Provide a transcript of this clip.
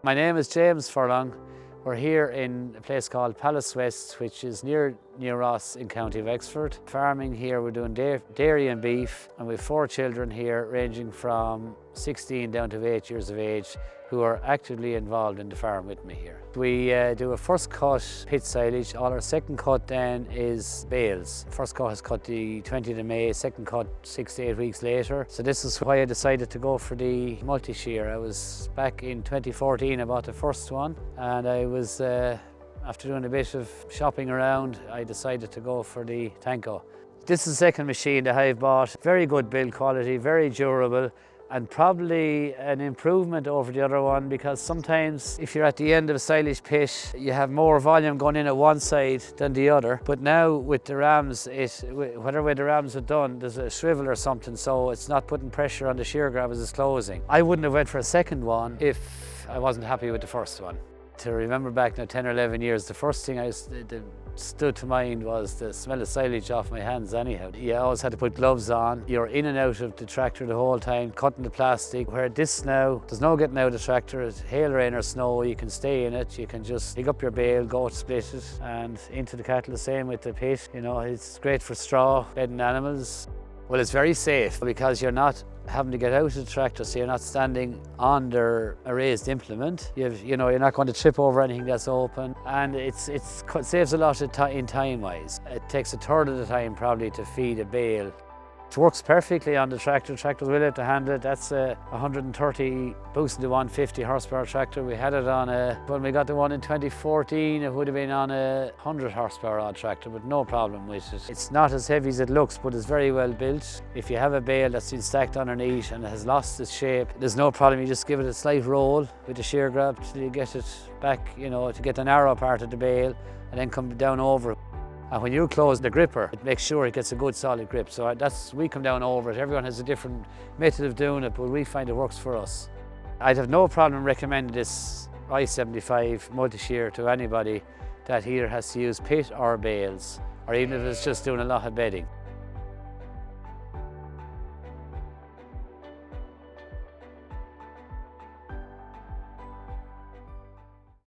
My name is James Furlong. We're here in a place called Palace West, which is near Ross in County Wexford. Farming here, we're doing dairy and beef, and we have 4 children here ranging from 16 down to 8 years of age who are actively involved in the farm with me here. We do a first cut pit silage. All our second cut then is bales. First cut is cut the 20th of May, second cut 6 to 8 weeks later. So this is why I decided to go for the multi-shear. I was back in 2014, I bought the first one, and I was, after doing a bit of shopping around, I decided to go for the TANCO. This is the second machine that I've bought. Very good build quality, very durable, and probably an improvement over the other one, because sometimes if you're at the end of a silage pit, you have more volume going in at one side than the other. But now with the rams, whatever way the rams are done, there's a swivel or something, so it's not putting pressure on the shear grab as it's closing. I wouldn't have went for a second one if I wasn't happy with the first one. To remember back now 10 or 11 years, the first thing that stood to mind was the smell of silage off my hands anyhow. You always had to put gloves on. You're in and out of the tractor the whole time, cutting the plastic. Where this now, there's no getting out of the tractor. It's hail, rain or snow, you can stay in it. You can just pick up your bale, go split it, and into the cattle. The same with the pit. You know, it's great for straw, bedding animals. Well, it's very safe because you're not having to get out of the tractor, so you're not standing under a raised implement. You're not going to trip over anything that's open, and it saves a lot of in time-wise. It takes a third of the time probably to feed a bale. It works perfectly on the tractor. The tractor's well able to handle it. That's a 130 boosted to 150 horsepower tractor. We had it on when we got the one in 2014, it would have been on a 100 horsepower odd tractor, but no problem with it. It's not as heavy as it looks, but it's very well built. If you have a bale that's been stacked underneath and it has lost its shape, there's no problem. You just give it a slight roll with the shear grab till you get it back, to get the narrow part of the bale, and then come down over it. And when you close the gripper, it makes sure it gets a good solid grip. So we come down over it. Everyone has a different method of doing it, but we find it works for us. I'd have no problem recommending this i75 MultiShear to anybody that either has to use pit or bales, or even if it's just doing a lot of bedding.